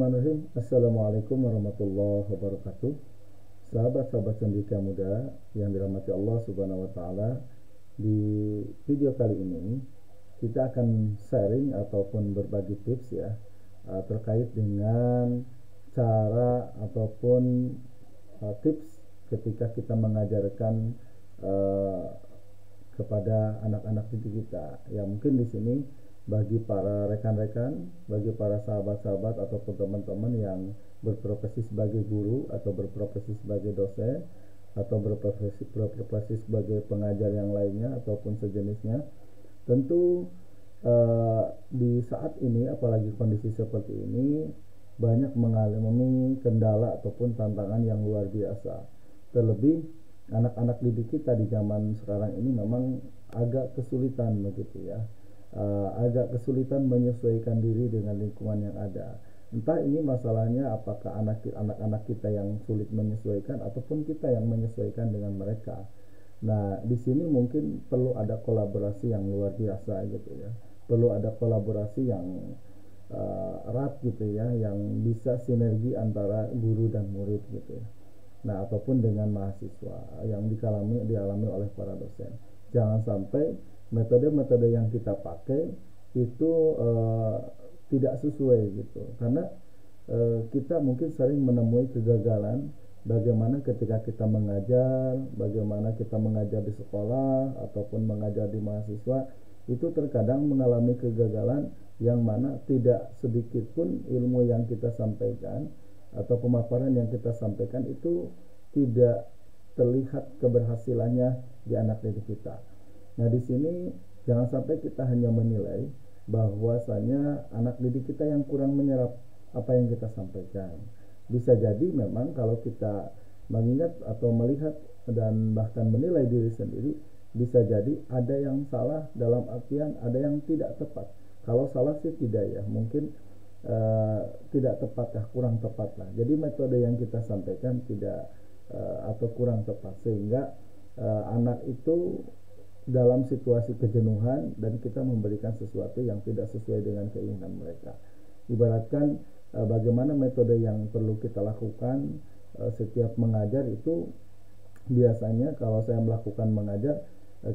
Bismillahirrahmanirrahim. Assalamualaikum warahmatullahi wabarakatuh. Sahabat-sahabat cendekia muda yang dirahmati Allah Subhanahu wa taala. Di video kali ini kita akan sharing ataupun berbagi tips ya terkait dengan cara ataupun tips ketika kita mengajarkan kepada anak-anak didik kita. Ya, mungkin di sini bagi para rekan-rekan, bagi para sahabat-sahabat ataupun teman-teman yang berprofesi sebagai guru atau berprofesi sebagai dosen atau berprofesi sebagai pengajar yang lainnya ataupun sejenisnya, tentu di saat ini apalagi kondisi seperti ini banyak mengalami kendala ataupun tantangan yang luar biasa. Terlebih anak-anak didik kita di zaman sekarang ini memang agak kesulitan begitu ya. Agak kesulitan menyesuaikan diri dengan lingkungan yang ada. Entah ini masalahnya apakah anak-anak kita yang sulit menyesuaikan ataupun kita yang menyesuaikan dengan mereka. Nah, di sini mungkin perlu ada kolaborasi yang luar biasa gitu ya. Perlu ada kolaborasi yang erat gitu ya, yang bisa sinergi antara guru dan murid gitu ya. Nah, ataupun dengan mahasiswa yang dialami oleh para dosen. Jangan sampai metode-metode yang kita pakai itu tidak sesuai gitu, karena kita mungkin sering menemui kegagalan bagaimana ketika kita mengajar, bagaimana kita mengajar di sekolah ataupun mengajar di mahasiswa, itu terkadang mengalami kegagalan yang mana tidak sedikit pun ilmu yang kita sampaikan atau pemaparan yang kita sampaikan itu tidak terlihat keberhasilannya di anak didik kita. Nah, di sini jangan sampai kita hanya menilai bahwasanya anak didik kita yang kurang menyerap apa yang kita sampaikan. Bisa jadi memang kalau kita mengingat atau melihat dan bahkan menilai diri sendiri, bisa jadi ada yang salah dalam artian ada yang tidak tepat. Kalau salah sih tidak ya, mungkin tidak tepat ya, kurang tepat lah. Jadi metode yang kita sampaikan tidak atau kurang tepat, sehingga anak itu dalam situasi kejenuhan dan kita memberikan sesuatu yang tidak sesuai dengan keinginan mereka. Ibaratkan bagaimana metode yang perlu kita lakukan setiap mengajar itu, biasanya kalau saya melakukan mengajar,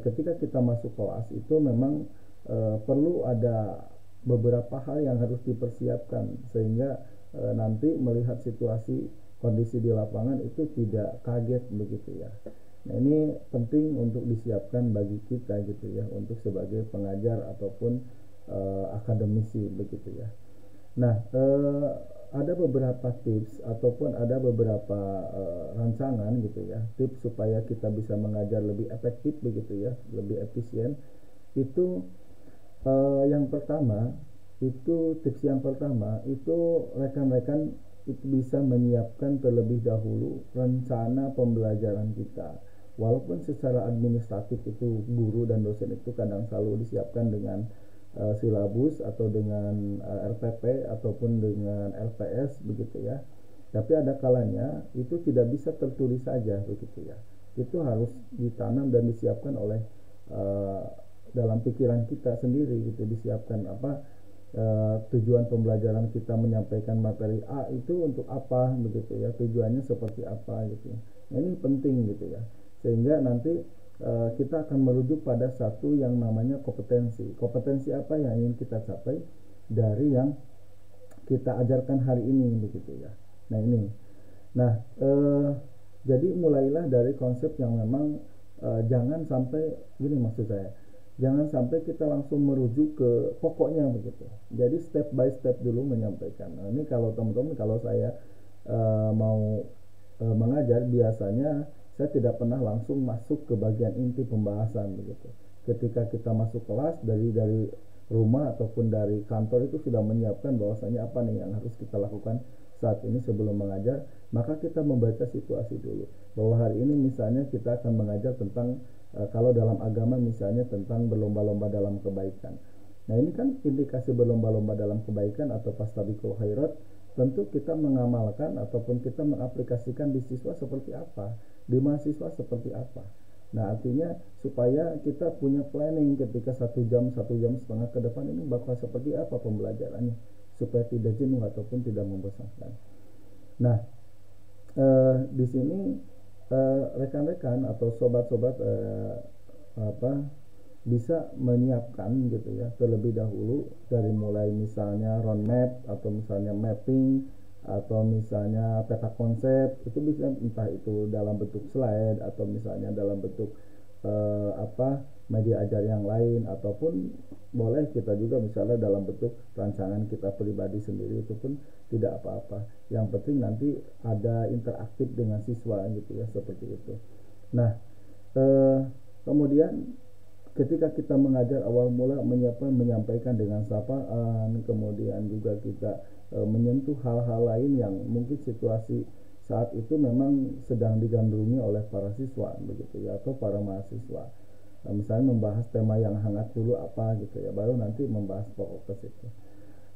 ketika kita masuk kelas itu memang perlu ada beberapa hal yang harus dipersiapkan sehingga nanti melihat situasi kondisi di lapangan itu tidak kaget begitu ya. Nah, ini penting untuk disiapkan bagi kita gitu ya, untuk sebagai pengajar ataupun akademisi begitu ya. Nah, ada beberapa tips ataupun ada beberapa rancangan gitu ya, tips supaya kita bisa mengajar lebih efektif begitu ya, lebih efisien. Itu tips yang pertama itu rekan-rekan itu bisa menyiapkan terlebih dahulu rencana pembelajaran kita. Walaupun secara administratif itu guru dan dosen itu kadang selalu disiapkan dengan silabus atau dengan RPP ataupun dengan LPS begitu ya. Tapi ada kalanya itu tidak bisa tertulis saja begitu ya. Itu harus ditanam dan disiapkan oleh dalam pikiran kita sendiri gitu, disiapkan tujuan pembelajaran kita menyampaikan materi A itu untuk apa begitu ya, tujuannya seperti apa gitu. Nah, ini penting gitu ya, sehingga nanti kita akan merujuk pada satu yang namanya kompetensi apa yang ingin kita capai dari yang kita ajarkan hari ini begitu ya. Nah, ini jadi mulailah dari konsep yang memang jangan sampai gini, maksud saya, jangan sampai kita langsung merujuk ke pokoknya begitu. Jadi step by step dulu menyampaikan. Nah, ini kalau teman-teman, kalau saya mau mengajar, biasanya saya tidak pernah langsung masuk ke bagian inti pembahasan begitu. Ketika kita masuk kelas, dari rumah ataupun dari kantor itu sudah menyiapkan bahwasanya apa nih yang harus kita lakukan saat ini sebelum mengajar, maka kita membaca situasi dulu. Bahwa hari ini misalnya kita akan mengajar tentang kalau dalam agama misalnya tentang berlomba-lomba dalam kebaikan. Nah, ini kan indikasi berlomba-lomba dalam kebaikan atau fastabiqul khairat, tentu kita mengamalkan ataupun kita mengaplikasikan di siswa seperti apa, di mahasiswa seperti apa. Nah, artinya supaya kita punya planning ketika 1 jam 1 jam setengah ke depan ini bakal seperti apa pembelajarannya, supaya tidak jenuh ataupun tidak membosankan. Nah, di sini rekan-rekan atau sobat-sobat bisa menyiapkan gitu ya terlebih dahulu, dari mulai misalnya roadmap atau misalnya mapping atau misalnya peta konsep. Itu bisa entah itu dalam bentuk slide atau misalnya dalam bentuk media ajar yang lain, ataupun boleh kita juga misalnya dalam bentuk rancangan kita pribadi sendiri, itu pun tidak apa-apa. Yang penting nanti ada interaktif dengan siswa gitu ya, seperti itu. Nah, kemudian ketika kita mengajar awal mula menyampaikan dengan sapaan, kemudian juga kita menyentuh hal-hal lain yang mungkin situasi saat itu memang sedang digandrungi oleh para siswa begitu ya, atau para mahasiswa. Misalnya membahas tema yang hangat dulu apa gitu ya, baru nanti membahas pokok ke situ.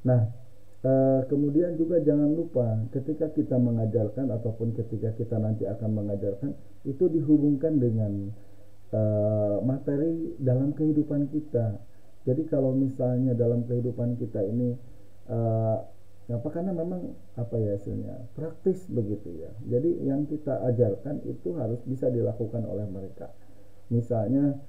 Nah, kemudian juga jangan lupa ketika kita mengajarkan ataupun ketika kita nanti akan mengajarkan, itu dihubungkan dengan materi dalam kehidupan kita. Jadi kalau misalnya dalam kehidupan kita ini karena memang hasilnya praktis begitu ya. Jadi yang kita ajarkan itu harus bisa dilakukan oleh mereka. Misalnya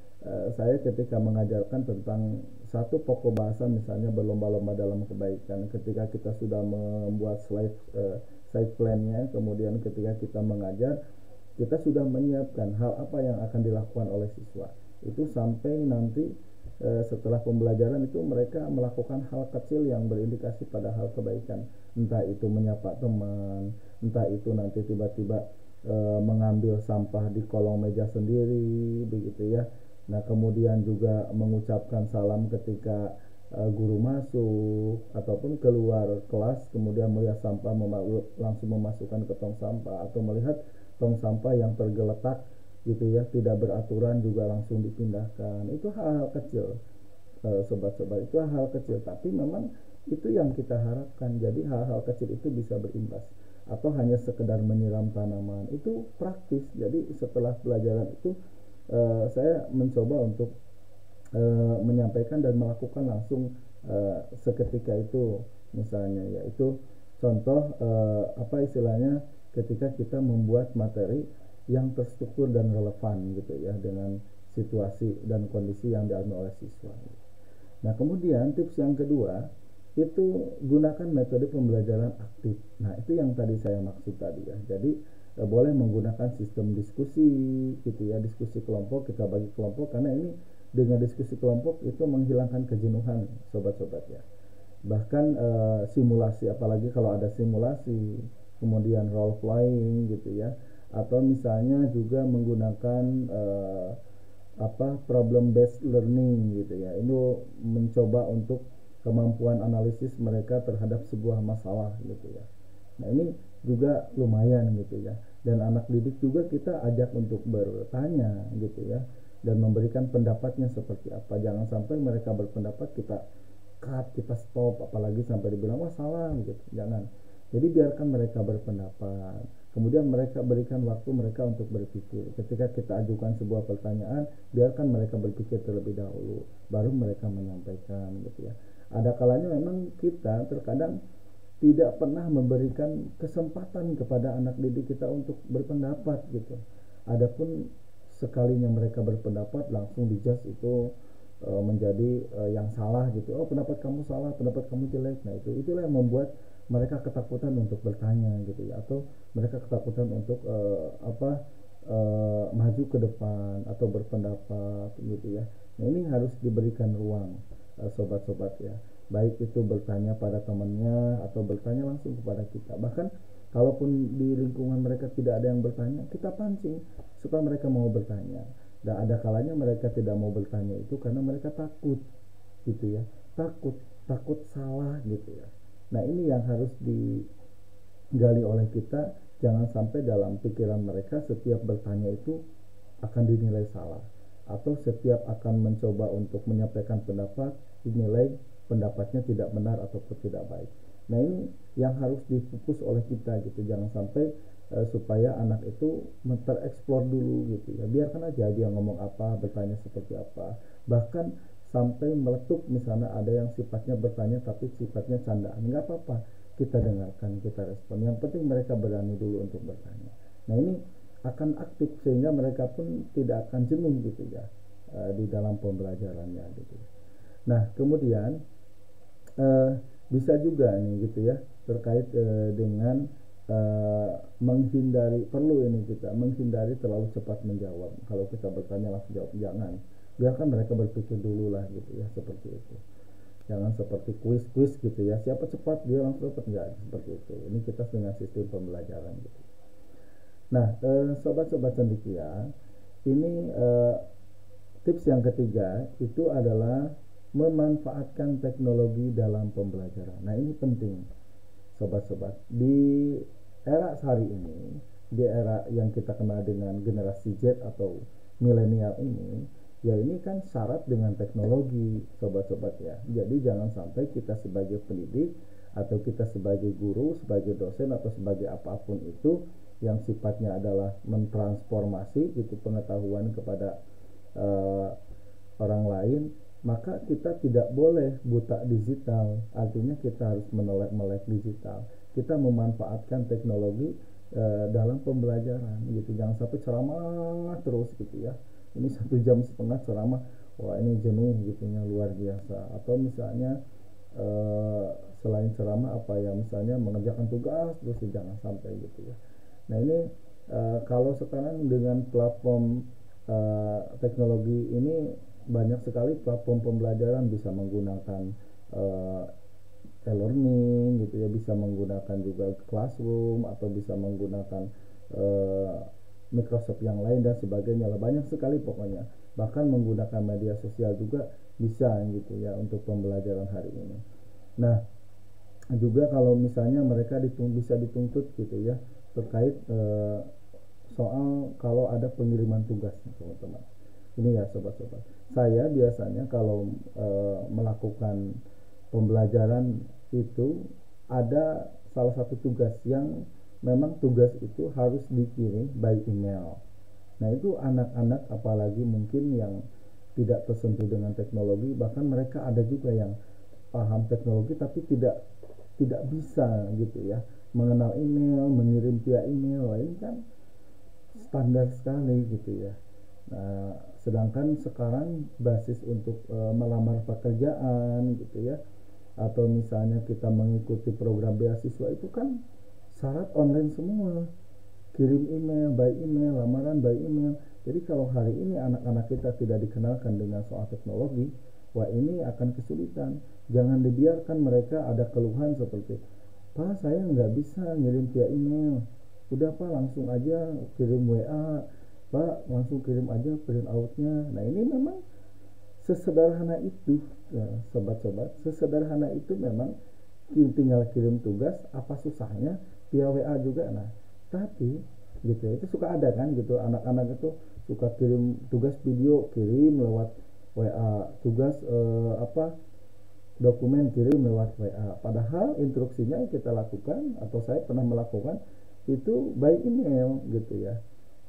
saya ketika mengajarkan tentang satu pokok bahasa, misalnya berlomba-lomba dalam kebaikan, ketika kita sudah membuat slide plan-nya, kemudian ketika kita mengajar, kita sudah menyiapkan hal apa yang akan dilakukan oleh siswa. Itu sampai nanti setelah pembelajaran itu mereka melakukan hal kecil yang berindikasi pada hal kebaikan. Entah itu menyapa teman, entah itu nanti tiba-tiba mengambil sampah di kolong meja sendiri begitu ya. Nah, kemudian juga mengucapkan salam ketika guru masuk ataupun keluar kelas, kemudian melihat sampah langsung memasukkan ke tong sampah, atau melihat tong sampah yang tergeletak gitu ya, tidak beraturan juga langsung dipindahkan. Itu hal-hal kecil, sobat-sobat, itu hal kecil, tapi memang itu yang kita harapkan. Jadi hal-hal kecil itu bisa berimbas. Atau hanya sekedar menyiram tanaman, itu praktis. Jadi setelah pelajaran itu saya mencoba untuk menyampaikan dan melakukan langsung seketika itu. Misalnya yaitu contoh istilahnya ketika kita membuat materi yang terstruktur dan relevan gitu ya dengan situasi dan kondisi yang dialami oleh siswa. Nah, kemudian tips yang kedua itu gunakan metode pembelajaran aktif. Nah, itu yang tadi saya maksud tadi ya. Jadi boleh menggunakan sistem diskusi gitu ya, diskusi kelompok, kita bagi kelompok, karena ini dengan diskusi kelompok itu menghilangkan kejenuhan sobat-sobat ya. Bahkan simulasi, apalagi kalau ada simulasi, kemudian role playing gitu ya, atau misalnya juga menggunakan problem based learning gitu ya. Ini mencoba untuk kemampuan analisis mereka terhadap sebuah masalah gitu ya. Nah, ini juga lumayan gitu ya. Dan anak didik juga kita ajak untuk bertanya gitu ya, dan memberikan pendapatnya seperti apa. Jangan sampai mereka berpendapat kita cut, kita stop, apalagi sampai dibilang wah salah gitu. Jangan. Jadi biarkan mereka berpendapat, kemudian mereka berikan waktu mereka untuk berpikir. Ketika kita ajukan sebuah pertanyaan, biarkan mereka berpikir terlebih dahulu, baru mereka menyampaikan gitu ya. Ada kalanya memang kita terkadang tidak pernah memberikan kesempatan kepada anak didik kita untuk berpendapat gitu. Adapun sekalinya mereka berpendapat, langsung dijudge itu menjadi yang salah gitu. Oh, pendapat kamu salah, pendapat kamu jelek. Nah, itulah yang membuat mereka ketakutan untuk bertanya gitu ya, atau mereka ketakutan untuk maju ke depan atau berpendapat gitu ya. Nah, ini harus diberikan ruang sobat-sobat ya, baik itu bertanya pada temannya atau bertanya langsung kepada kita. Bahkan kalaupun di lingkungan mereka tidak ada yang bertanya, kita pancing supaya mereka mau bertanya. Dan ada kalanya mereka tidak mau bertanya itu karena mereka takut gitu ya, takut salah gitu ya. Nah, ini yang harus digali oleh kita. Jangan sampai dalam pikiran mereka setiap bertanya itu akan dinilai salah, atau setiap akan mencoba untuk menyampaikan pendapat dinilai pendapatnya tidak benar ataupun tidak baik. Nah, ini yang harus difokus oleh kita gitu. Jangan sampai supaya anak itu tereksplor dulu gitu ya. Biarkan aja dia ngomong apa, bertanya seperti apa. Bahkan sampai meletup, misalnya ada yang sifatnya bertanya tapi sifatnya candaan, nggak apa-apa, kita dengarkan, kita respon, yang penting mereka berani dulu untuk bertanya. Nah ini akan aktif sehingga mereka pun tidak akan jenuh gitu ya di dalam pembelajarannya gitu. Nah kemudian bisa juga nih gitu ya terkait dengan menghindari, perlu ini kita menghindari terlalu cepat menjawab. Kalau kita bertanya langsung jawab, jangan, biarkan mereka berpikir dulu lah gitu ya, seperti itu. Jangan seperti kuis gitu ya, siapa cepat dia langsung dapat, enggak seperti itu. Ini kita dengan sistem pembelajaran gitu. Nah sobat-sobat cendekia, ini tips yang ketiga itu adalah memanfaatkan teknologi dalam pembelajaran. Nah ini penting sobat-sobat, di era hari ini, di era yang kita kenal dengan generasi Z atau milenial ini, ya ini kan syarat dengan teknologi sobat-sobat ya. Jadi jangan sampai kita sebagai pendidik atau kita sebagai guru, sebagai dosen atau sebagai apapun itu yang sifatnya adalah mentransformasi itu pengetahuan kepada orang lain, maka kita tidak boleh buta digital. Artinya kita harus melek digital. Kita memanfaatkan teknologi dalam pembelajaran gitu. Jangan sampai ceramah terus gitu ya. Ini 1,5 jam ceramah, wah ini jenuh gitunya luar biasa. Atau misalnya selain ceramah apa ya, misalnya mengerjakan tugas terus, jangan sampai gitu ya. Nah ini kalau sekarang dengan platform teknologi ini banyak sekali platform pembelajaran, bisa menggunakan e-learning gitu ya, bisa menggunakan juga Classroom atau bisa menggunakan Microsoft yang lain dan sebagainya lah, banyak sekali pokoknya. Bahkan menggunakan media sosial juga bisa gitu ya untuk pembelajaran hari ini. Nah juga kalau misalnya mereka bisa dituntut gitu ya terkait soal kalau ada pengiriman tugas teman-teman. Ini ya sobat-sobat, saya biasanya kalau melakukan pembelajaran itu ada salah satu tugas yang memang tugas itu harus dikirim by email. Nah itu anak-anak apalagi mungkin yang tidak tersentuh dengan teknologi, bahkan mereka ada juga yang paham teknologi tapi tidak bisa gitu ya mengenal email, mengirim via email. Ini kan standar sekali gitu ya. Nah, sedangkan sekarang basis untuk melamar pekerjaan gitu ya, atau misalnya kita mengikuti program beasiswa itu kan syarat online semua, kirim email by email, lamaran by email. Jadi kalau hari ini anak-anak kita tidak dikenalkan dengan soal teknologi, wah ini akan kesulitan. Jangan dibiarkan mereka ada keluhan seperti, Pak saya nggak bisa ngirim via email, udah Pak langsung aja kirim WA, Pak langsung kirim aja print outnya. Nah ini memang sesederhana itu ya, sobat-sobat, sesederhana itu memang tinggal kirim tugas, apa susahnya via WA juga. Nah tapi gitu ya, itu suka ada kan gitu, anak-anak itu suka kirim tugas video, kirim lewat WA, tugas dokumen kirim lewat WA, padahal instruksinya kita lakukan atau saya pernah melakukan itu by email gitu ya,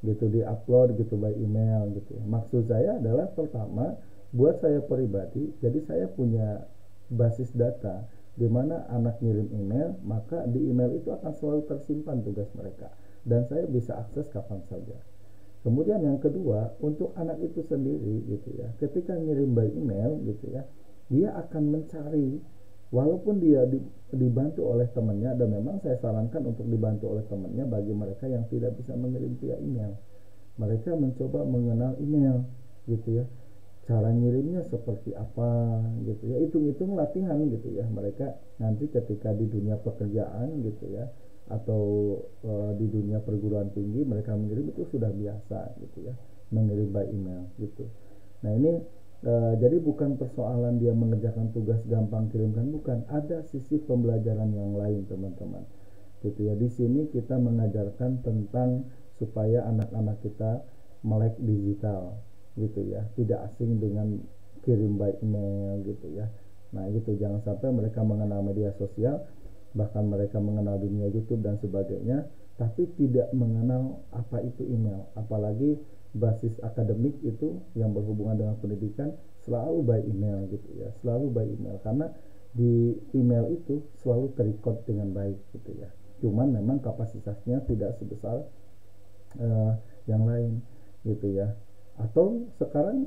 gitu di upload gitu by email gitu ya. Maksud saya adalah pertama buat saya pribadi, jadi saya punya basis data di mana anak ngirim email, maka di email itu akan selalu tersimpan tugas mereka dan saya bisa akses kapan saja. Kemudian yang kedua, untuk anak itu sendiri gitu ya, ketika ngirim by email gitu ya, dia akan mencari, walaupun dia dibantu oleh temannya, dan memang saya sarankan untuk dibantu oleh temannya bagi mereka yang tidak bisa mengirim via email. Mereka mencoba mengenal email gitu ya, cara ngirimnya seperti apa gitu ya, hitung-hitung latihan gitu ya. Mereka nanti ketika di dunia pekerjaan gitu ya, atau di dunia perguruan tinggi, mereka mengirim itu sudah biasa gitu ya, mengirim by email gitu. Nah ini jadi bukan persoalan dia mengerjakan tugas gampang kirimkan, bukan, ada sisi pembelajaran yang lain teman-teman gitu ya. Di sini kita mengajarkan tentang supaya anak-anak kita melek digital gitu ya, tidak asing dengan kirim by email gitu ya. Nah gitu, jangan sampai mereka mengenal media sosial, bahkan mereka mengenal dunia YouTube dan sebagainya, tapi tidak mengenal apa itu email, apalagi basis akademik itu yang berhubungan dengan pendidikan selalu by email gitu ya, selalu by email, karena di email itu selalu terrecord dengan baik gitu ya. Cuman memang kapasitasnya tidak sebesar yang lain gitu ya. Atau sekarang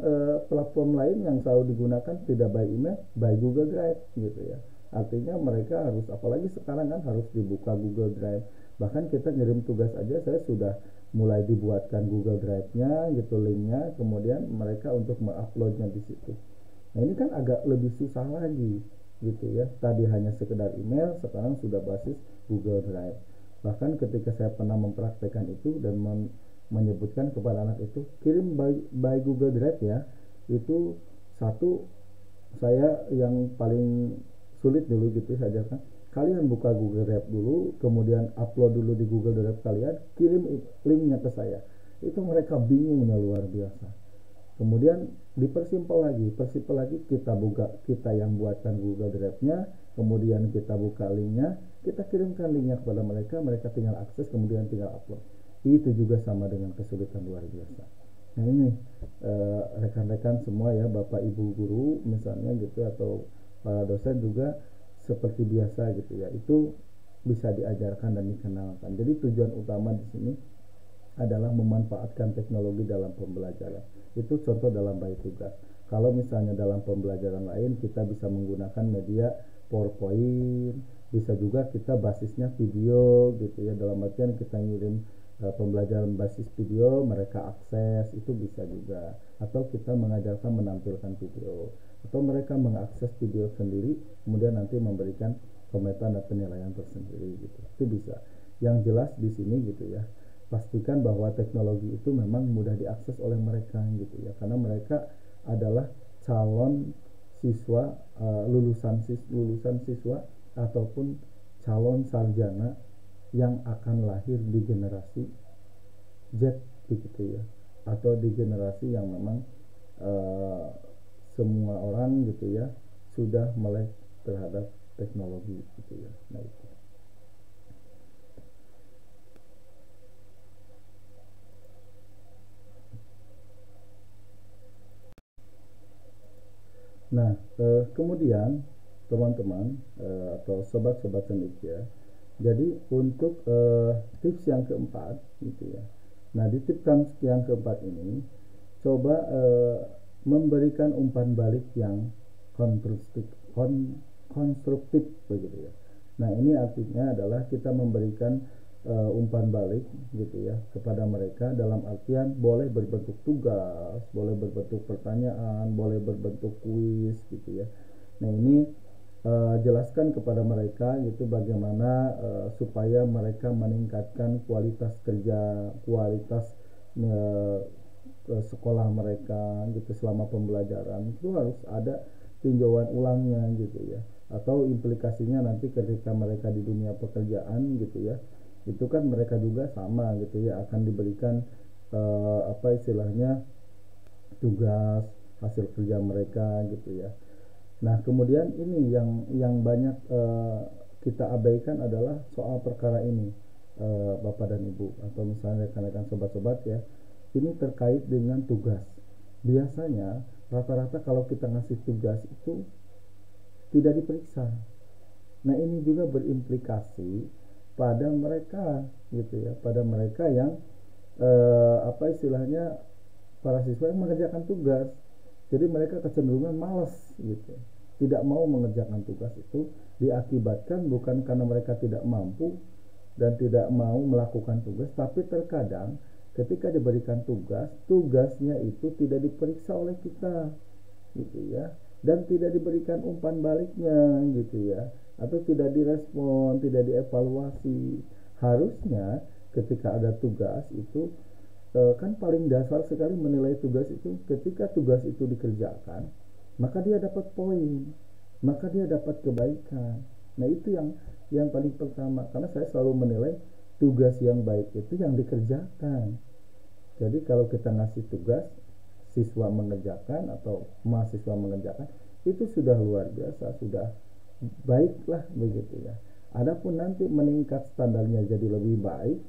platform lain yang selalu digunakan tidak by email, by Google Drive gitu ya. Artinya mereka harus, apalagi sekarang kan harus dibuka Google Drive. Bahkan kita ngirim tugas aja, saya sudah mulai dibuatkan Google Drive-nya gitu, linknya, kemudian mereka untuk menguploadnya di situ. Nah ini kan agak lebih susah lagi gitu ya. Tadi hanya sekedar email, sekarang sudah basis Google Drive. Bahkan ketika saya pernah mempraktekkan itu dan menyebutkan kepada anak itu, kirim by Google Drive ya, itu satu, saya yang paling sulit dulu gitu saya ajarkan, kalian buka Google Drive dulu, kemudian upload dulu di Google Drive kalian, kirim linknya ke saya. Itu mereka bingungnya luar biasa. Kemudian dipersimpel lagi, kita yang buatkan Google Drive-nya, kemudian kita buka linknya, kita kirimkan linknya kepada mereka, mereka tinggal akses, kemudian tinggal upload. Itu juga sama dengan kesulitan luar biasa. Nah ini rekan-rekan semua ya, Bapak Ibu guru misalnya gitu, atau para dosen juga seperti biasa gitu ya, itu bisa diajarkan dan dikenalkan. Jadi tujuan utama di sini adalah memanfaatkan teknologi dalam pembelajaran. Itu contoh dalam bait tugas. Kalau misalnya dalam pembelajaran lain kita bisa menggunakan media PowerPoint, bisa juga kita basisnya video gitu ya, dalam artian kita ngirim pembelajaran basis video, mereka akses, itu bisa juga. Atau kita mengajarkan menampilkan video, atau mereka mengakses video sendiri, kemudian nanti memberikan komentar dan penilaian tersendiri gitu. Itu bisa. Yang jelas di sini gitu ya, pastikan bahwa teknologi itu memang mudah diakses oleh mereka gitu ya, karena mereka adalah calon siswa, lulusan siswa ataupun calon sarjana yang akan lahir di generasi Z gitu ya, atau di generasi yang memang semua orang gitu ya sudah melek terhadap teknologi gitu ya. Nah itu. Nah, kemudian teman-teman atau sobat-sobat cendekia, jadi untuk tips yang keempat gitu ya. Nah, di tips yang keempat ini coba memberikan umpan balik yang konstruktif begitu ya. Nah, ini artinya adalah kita memberikan umpan balik gitu ya kepada mereka, dalam artian boleh berbentuk tugas, boleh berbentuk pertanyaan, boleh berbentuk kuis gitu ya. Nah ini jelaskan kepada mereka gitu bagaimana supaya mereka meningkatkan kualitas kerja, kualitas sekolah mereka gitu selama pembelajaran. Itu harus ada tinjauan ulangnya gitu ya, atau implikasinya nanti ketika mereka di dunia pekerjaan gitu ya, itu kan mereka juga sama gitu ya, akan diberikan apa istilahnya tugas hasil kerja mereka gitu ya. Nah kemudian ini yang banyak kita abaikan adalah soal perkara ini, Bapak dan Ibu, atau misalnya rekan-rekan sobat-sobat ya, ini terkait dengan tugas. Biasanya rata-rata kalau kita ngasih tugas itu tidak diperiksa. Nah ini juga berimplikasi pada mereka gitu ya, pada mereka yang apa istilahnya para siswa yang mengerjakan tugas. Jadi mereka kecenderungan malas gitu, tidak mau mengerjakan tugas. Itu diakibatkan bukan karena mereka tidak mampu dan tidak mau melakukan tugas, tapi terkadang ketika diberikan tugas, tugasnya itu tidak diperiksa oleh kita gitu ya, dan tidak diberikan umpan baliknya gitu ya, atau tidak direspon, tidak dievaluasi. Harusnya ketika ada tugas itu kan paling dasar sekali menilai tugas itu ketika tugas itu dikerjakan, maka dia dapat poin, maka dia dapat kebaikan. Nah itu yang paling pertama, karena saya selalu menilai tugas yang baik itu yang dikerjakan. Jadi kalau kita ngasih tugas, siswa mengerjakan atau mahasiswa mengerjakan, itu sudah luar biasa, sudah baiklah begitu ya. Adapun nanti meningkat standarnya jadi lebih baik,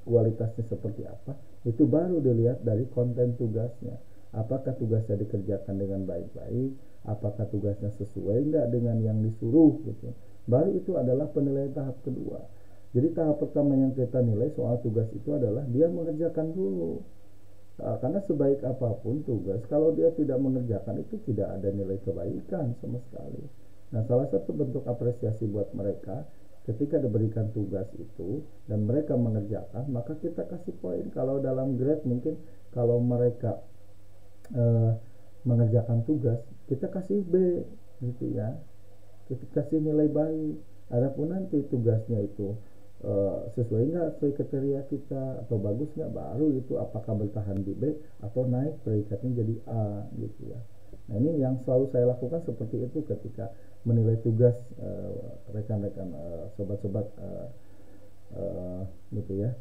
kualitasnya seperti apa, itu baru dilihat dari konten tugasnya. Apakah tugasnya dikerjakan dengan baik-baik, apakah tugasnya sesuai enggak dengan yang disuruh gitu. Baru itu adalah penilaian tahap kedua. Jadi tahap pertama yang kita nilai soal tugas itu adalah dia mengerjakan dulu. Karena sebaik apapun tugas, kalau dia tidak mengerjakan itu tidak ada nilai kebaikan sama sekali. Nah, salah satu bentuk apresiasi buat mereka ketika diberikan tugas itu dan mereka mengerjakan, maka kita kasih poin. Kalau dalam grade mungkin kalau mereka mengerjakan tugas, kita kasih B gitu ya, kita kasih nilai baik. Adapun nanti tugasnya itu sesuai nggak sesuai kriteria kita atau bagus nggak, baru itu apakah bertahan di B atau naik predikatnya jadi A gitu ya. Nah, ini yang selalu saya lakukan seperti itu ketika menilai tugas rekan-rekan sobat-sobat gitu ya.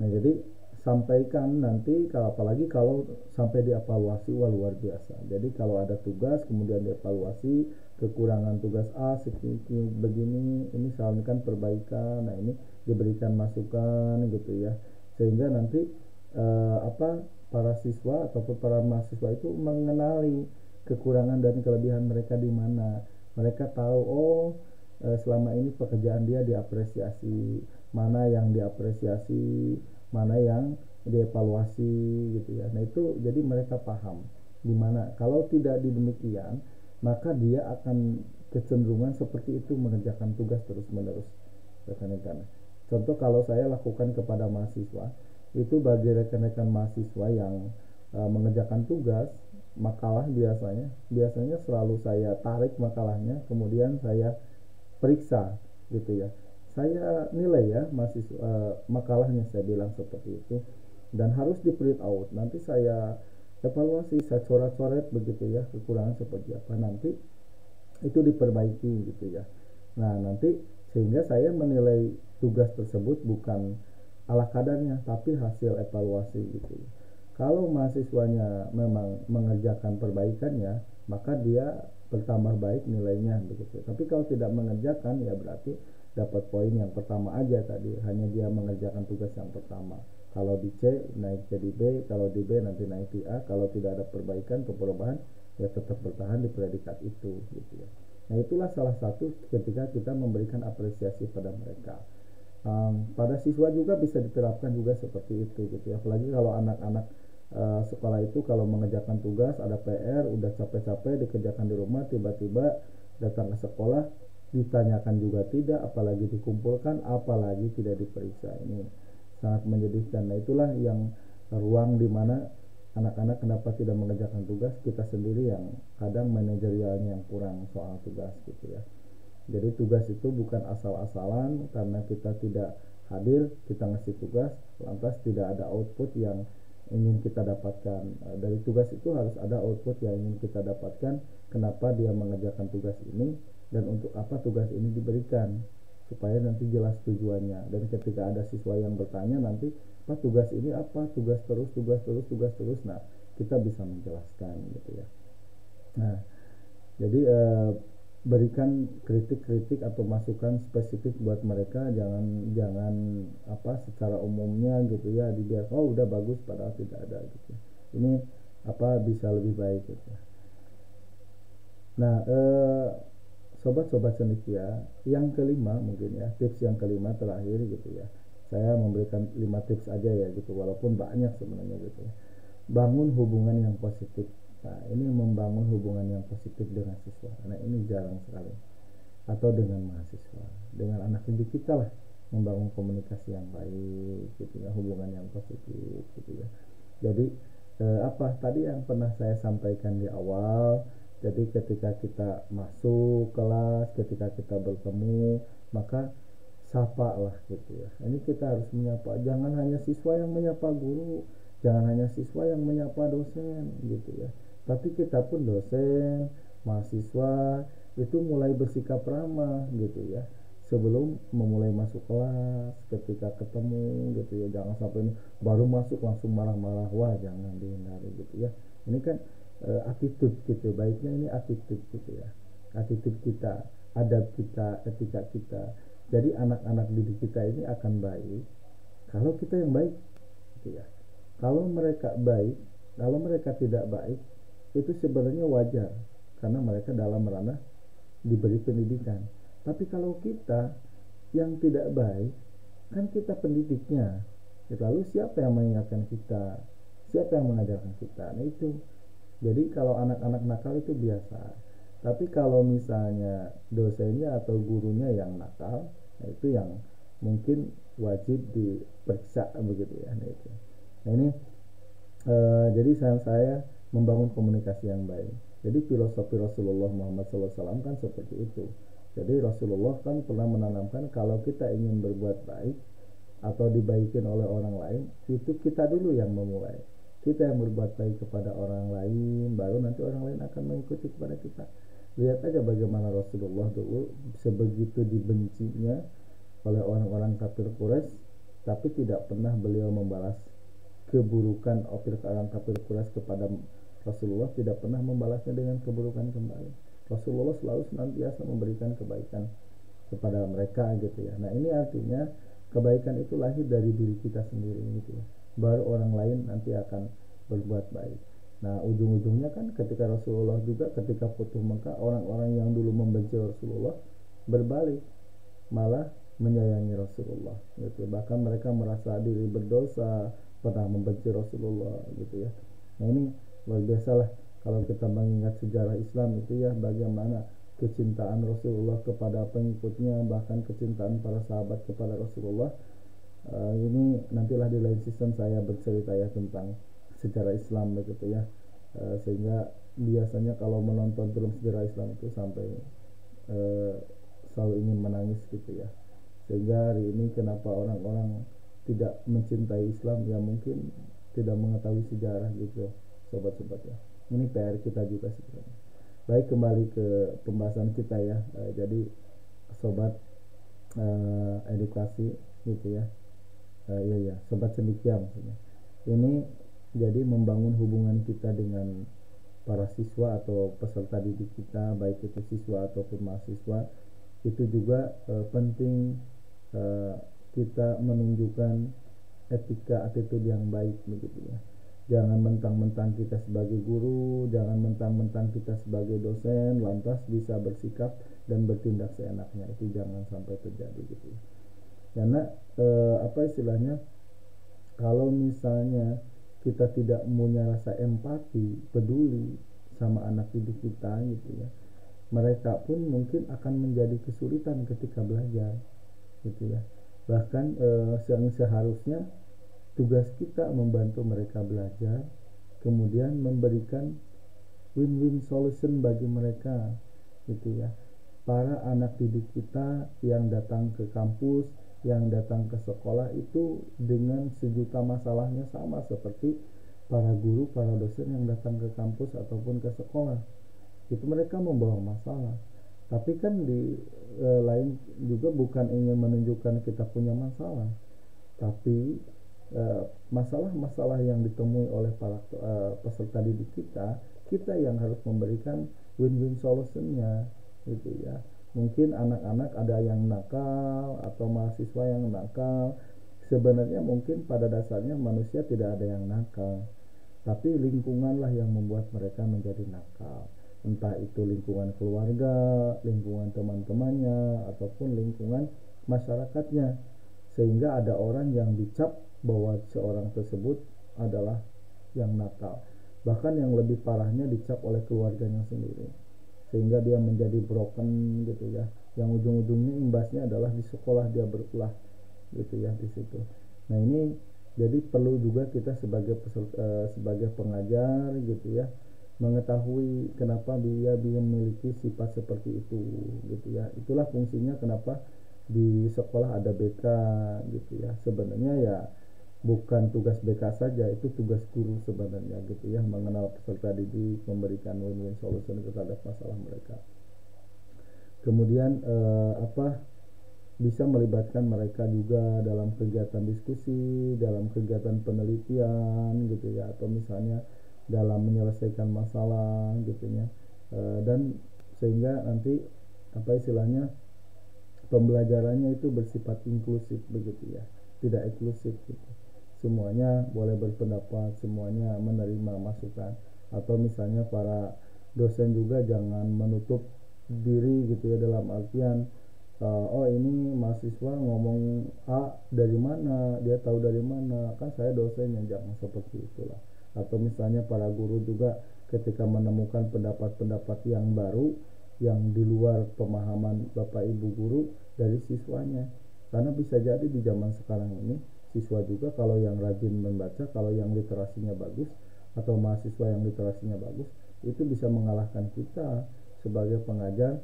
Nah, jadi sampaikan nanti apalagi kalau sampai dievaluasi, wah luar biasa. Jadi kalau ada tugas kemudian dievaluasi, kekurangan tugas A segini begini, ini sarankan perbaikan. Nah, ini diberikan masukan gitu ya, sehingga nanti para siswa ataupun para mahasiswa itu mengenali kekurangan dan kelebihan mereka di mana. Mereka tahu, selama ini pekerjaan dia diapresiasi, mana yang diapresiasi, mana yang dievaluasi gitu ya. Nah, itu jadi mereka paham dimana. Kalau tidak demikian, maka dia akan kecenderungan seperti itu, mengerjakan tugas terus menerus rekan-rekan. Contoh kalau saya lakukan kepada mahasiswa, itu bagi rekan-rekan mahasiswa yang mengerjakan tugas makalah, biasanya selalu saya tarik makalahnya, kemudian saya periksa gitu ya. Saya nilai ya mahasiswa makalahnya, saya bilang seperti itu, dan harus di print out. Nanti saya evaluasi, saya coret-coret begitu ya, kekurangan seperti apa, nanti itu diperbaiki gitu ya. Nah, nanti sehingga saya menilai tugas tersebut bukan ala kadarnya tapi hasil evaluasi gitu ya. Kalau mahasiswanya memang mengerjakan perbaikannya, maka dia bertambah baik nilainya begitu. Tapi kalau tidak mengerjakan, ya berarti dapat poin yang pertama aja tadi, hanya dia mengerjakan tugas yang pertama. Kalau di C naik jadi B, kalau di B nanti naik di A. Kalau tidak ada perbaikan atau perubahan, ya tetap bertahan di predikat itu gitu ya. Nah, itulah salah satu ketika kita memberikan apresiasi pada mereka. Pada siswa juga bisa diterapkan juga seperti itu gitu ya. Apalagi kalau anak-anak sekolah itu kalau mengerjakan tugas, ada PR, udah capek-capek dikerjakan di rumah, tiba-tiba datang ke sekolah ditanyakan juga tidak, apalagi dikumpulkan, apalagi tidak diperiksa. Ini sangat menyedihkan. Nah, itulah yang ruang di mana anak-anak kenapa tidak mengerjakan tugas, kita sendiri yang kadang manajerialnya yang kurang soal tugas gitu ya. Jadi tugas itu bukan asal-asalan, karena kita tidak hadir, kita ngasih tugas, lantas tidak ada output yang ingin kita dapatkan. Dari tugas itu harus ada output yang ingin kita dapatkan, kenapa dia mengerjakan tugas ini, dan untuk apa tugas ini diberikan, supaya nanti jelas tujuannya. Dan ketika ada siswa yang bertanya nanti, Pak tugas ini apa, tugas terus. Nah, kita bisa menjelaskan gitu ya. Nah, jadi berikan kritik-kritik atau masukan spesifik buat mereka, jangan secara umumnya gitu ya, dibiarkan udah bagus padahal tidak ada gitu. Ini bisa lebih baik gitu. Nah, sobat-sobat cendekia, yang kelima mungkin ya, tips yang kelima terakhir gitu ya. Saya memberikan 5 tips aja ya gitu, walaupun banyak sebenarnya gitu ya. Bangun hubungan yang positif. Nah, ini membangun hubungan yang positif dengan siswa. Nah, ini jarang sekali. Atau dengan mahasiswa, dengan anak didik kita lah, membangun komunikasi yang baik gitu ya, hubungan yang positif gitu ya. Jadi tadi yang pernah saya sampaikan di awal. Jadi ketika kita masuk kelas, ketika kita bertemu, maka sapa lah gitu ya. Ini kita harus menyapa, jangan hanya siswa yang menyapa guru, jangan hanya siswa yang menyapa dosen gitu ya, tapi kita pun dosen, mahasiswa itu mulai bersikap ramah gitu ya sebelum memulai masuk kelas, ketika ketemu gitu ya. Jangan sampai ini baru masuk langsung marah-marah, wah jangan, dihindari gitu ya. Ini kan attitude gitu, baiknya ini attitude gitu ya, attitude kita, adab kita, etika kita. Jadi anak-anak didik kita ini akan baik kalau kita yang baik gitu ya. Kalau mereka baik, kalau mereka tidak baik, itu sebenarnya wajar karena mereka dalam ranah diberi pendidikan. Tapi kalau kita yang tidak baik, kan kita pendidiknya, lalu siapa yang mengingatkan kita, siapa yang mengajarkan kita? Nah itu, jadi kalau anak-anak nakal itu biasa, tapi kalau misalnya dosennya atau gurunya yang nakal, nah itu yang mungkin wajib diperiksa begitu ya. Nah itu, nah ini jadi saran saya membangun komunikasi yang baik. Jadi filosofi Rasulullah Muhammad SAW kan seperti itu. Jadi Rasulullah kan pernah menanamkan kalau kita ingin berbuat baik atau dibaikin oleh orang lain, itu kita dulu yang memulai. Kita yang berbuat baik kepada orang lain, baru nanti orang lain akan mengikuti kepada kita. Lihat aja bagaimana Rasulullah dulu sebegitu dibencinya oleh orang-orang kafir Quraisy, tapi tidak pernah beliau membalas keburukan orang kafir Quraisy kepada Rasulullah, tidak pernah membalasnya dengan keburukan kembali. Rasulullah selalu senantiasa memberikan kebaikan kepada mereka gitu ya. Nah ini artinya kebaikan itu lahir dari diri kita sendiri gitu ya. Baru orang lain nanti akan berbuat baik. Nah ujung-ujungnya kan ketika Rasulullah juga ketika Futuh Mekah, orang-orang yang dulu membenci Rasulullah berbalik malah menyayangi Rasulullah gitu. Bahkan mereka merasa diri berdosa pernah membenci Rasulullah gitu ya. Nah ini luar biasa lah kalau kita mengingat sejarah Islam itu ya, bagaimana kecintaan Rasulullah kepada pengikutnya, bahkan kecintaan para sahabat kepada Rasulullah. Ini nantilah di lain season saya bercerita ya tentang sejarah Islam begitu ya. Sehingga biasanya kalau menonton film sejarah Islam itu sampai selalu ingin menangis gitu ya. Sehingga hari ini kenapa orang-orang tidak mencintai Islam ya, mungkin tidak mengetahui sejarah gitu sobat-sobat ya. Ini PR kita juga sebenarnya. Baik, kembali ke pembahasan kita ya. Jadi sobat edukasi gitu ya. Ya sobat cendekia maksudnya. Ini jadi membangun hubungan kita dengan para siswa atau peserta didik kita, baik itu siswa ataupun mahasiswa, itu juga penting kita menunjukkan etika attitude yang baik begitu ya. Jangan mentang-mentang kita sebagai guru, jangan mentang-mentang kita sebagai dosen lantas bisa bersikap dan bertindak seenaknya. Itu jangan sampai terjadi gitu ya. Karena apa istilahnya, kalau misalnya kita tidak punya rasa empati, peduli sama anak didik kita gitu ya, mereka pun mungkin akan menjadi kesulitan ketika belajar gitu ya. Bahkan seharusnya tugas kita membantu mereka belajar, kemudian memberikan win-win solution bagi mereka gitu ya. Para anak didik kita yang datang ke kampus, yang datang ke sekolah itu dengan sejuta masalahnya, sama seperti para guru, para dosen yang datang ke kampus ataupun ke sekolah. Itu mereka membawa masalah. Tapi kan di lain juga bukan ingin menunjukkan kita punya masalah, tapi masalah-masalah yang ditemui oleh para peserta didik kita, kita yang harus memberikan win-win solutionnya gitu ya. Mungkin anak-anak ada yang nakal atau mahasiswa yang nakal, sebenarnya mungkin pada dasarnya manusia tidak ada yang nakal, tapi lingkunganlah yang membuat mereka menjadi nakal. Entah itu lingkungan keluarga, lingkungan teman-temannya, ataupun lingkungan masyarakatnya, sehingga ada orang yang dicap bahwa seorang tersebut adalah yang nakal. Bahkan yang lebih parahnya dicap oleh keluarganya sendiri, sehingga dia menjadi broken gitu ya. Yang ujung-ujungnya imbasnya adalah di sekolah dia berulah gitu ya di situ. Nah ini jadi perlu juga kita sebagai pengajar gitu ya, mengetahui kenapa dia memiliki sifat seperti itu gitu ya. Itulah fungsinya kenapa di sekolah ada BK gitu ya. Sebenarnya ya bukan tugas BK saja, itu tugas guru sebenarnya gitu ya, mengenal peserta didik, memberikan win-win solution terhadap masalah mereka. Kemudian bisa melibatkan mereka juga dalam kegiatan diskusi, dalam kegiatan penelitian gitu ya, atau misalnya dalam menyelesaikan masalah gitu ya. Dan sehingga nanti apa istilahnya, pembelajarannya itu bersifat inklusif begitu ya. tidak eksklusif gitu. Semuanya boleh berpendapat, semuanya menerima masukan. Atau misalnya para dosen juga jangan menutup diri gitu ya, dalam artian oh ini mahasiswa ngomong A dari mana, dia tahu dari mana, kan saya dosennya, jangan seperti itulah. Atau misalnya para guru juga ketika menemukan pendapat-pendapat yang baru yang di luar pemahaman Bapak Ibu guru dari siswanya, karena bisa jadi di zaman sekarang ini siswa juga kalau yang rajin membaca, kalau yang literasinya bagus, atau mahasiswa yang literasinya bagus, itu bisa mengalahkan kita sebagai pengajar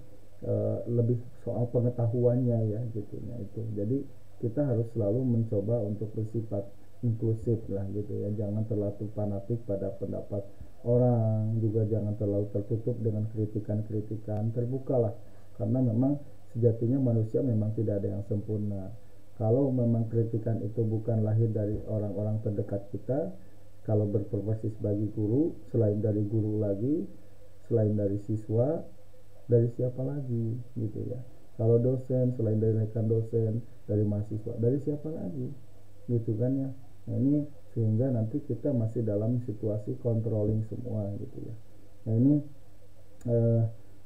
lebih soal pengetahuannya ya gitu. Nah itu jadi kita harus selalu mencoba untuk bersifat inklusif lah gitu ya, jangan terlalu fanatik pada pendapat orang, juga jangan terlalu tertutup dengan kritikan-kritikan, terbukalah, karena memang sejatinya manusia memang tidak ada yang sempurna. Kalau memang kritikan itu bukan lahir dari orang-orang terdekat kita, kalau berprofesi sebagai guru, selain dari guru lagi, selain dari siswa, dari siapa lagi gitu ya. Kalau dosen, selain dari rekan dosen, dari mahasiswa, dari siapa lagi gitu kan ya. Nah ini sehingga nanti kita masih dalam situasi controlling semua gitu ya. Nah ini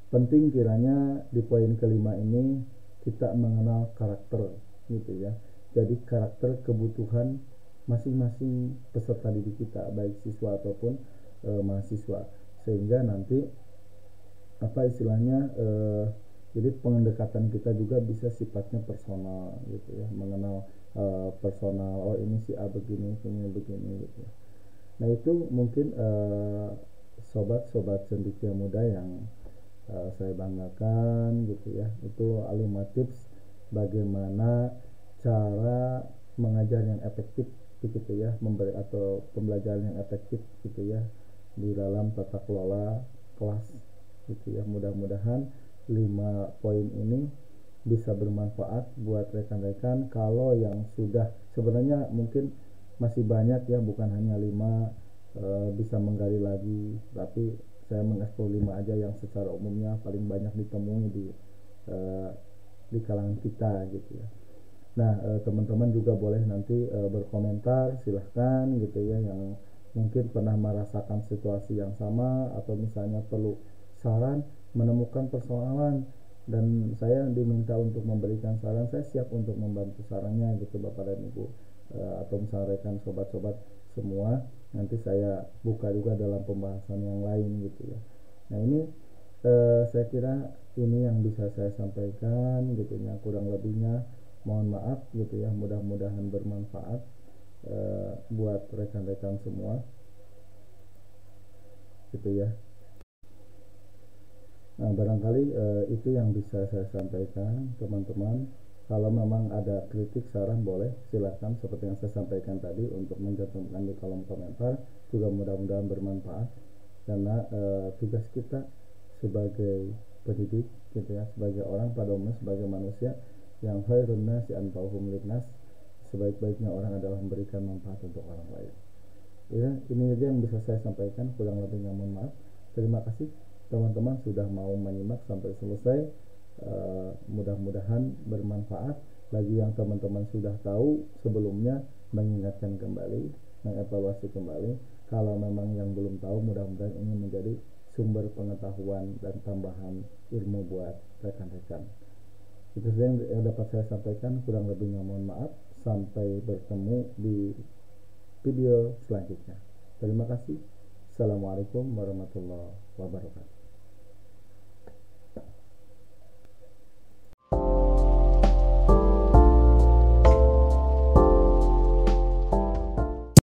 penting kiranya di poin kelima ini kita mengenal karakter gitu ya. Jadi karakter kebutuhan masing-masing peserta didik kita, baik siswa ataupun mahasiswa, sehingga nanti apa istilahnya jadi pendekatan kita juga bisa sifatnya personal gitu ya, mengenal personal, oh ini si A begini, ini begini gitu. Nah itu mungkin sobat-sobat cendekia muda yang saya banggakan gitu ya, itu 5 tips bagaimana cara mengajar yang efektif gitu ya, memberi atau pembelajaran yang efektif gitu ya di dalam tata kelola kelas gitu ya. Mudah-mudahan 5 poin ini bisa bermanfaat buat rekan-rekan. Kalau yang sudah sebenarnya mungkin masih banyak ya, bukan hanya 5, bisa menggali lagi, tapi saya mengeksplor 5 aja yang secara umumnya paling banyak ditemui di kalangan kita gitu ya. Nah teman-teman juga boleh nanti berkomentar, silahkan gitu ya, yang mungkin pernah merasakan situasi yang sama, atau misalnya perlu saran menemukan persoalan dan saya diminta untuk memberikan saran, saya siap untuk membantu sarannya gitu Bapak dan Ibu, atau misalnya rekan sobat-sobat semua, nanti saya buka juga dalam pembahasan yang lain gitu ya. Nah ini saya kira ini yang bisa saya sampaikan gitu ya, kurang lebihnya mohon maaf gitu ya, mudah-mudahan bermanfaat buat rekan-rekan semua gitu ya. Nah barangkali itu yang bisa saya sampaikan teman-teman. Kalau memang ada kritik saran boleh silakan, seperti yang saya sampaikan tadi, untuk mencantumkan di kolom komentar, juga mudah-mudahan bermanfaat, karena tugas kita sebagai pendidik gitu ya, sebagai orang pada umumnya, sebagai manusia, yang khairun nasi anfa'uhum linnas, sebaik-baiknya orang adalah memberikan manfaat untuk orang lain. Ya, ini aja yang bisa saya sampaikan, kurang lebihnya mohon maaf. Terima kasih teman-teman sudah mau menyimak sampai selesai. Mudah-mudahan bermanfaat. Bagi yang teman-teman sudah tahu sebelumnya, mengingatkan kembali, mengevaluasi kembali. Kalau memang yang belum tahu, mudah-mudahan ini menjadi sumber pengetahuan dan tambahan ilmu buat rekan-rekan. Itu saja yang dapat saya sampaikan, kurang lebihnya mohon maaf. Sampai bertemu di video selanjutnya. Terima kasih. Assalamualaikum warahmatullahi wabarakatuh.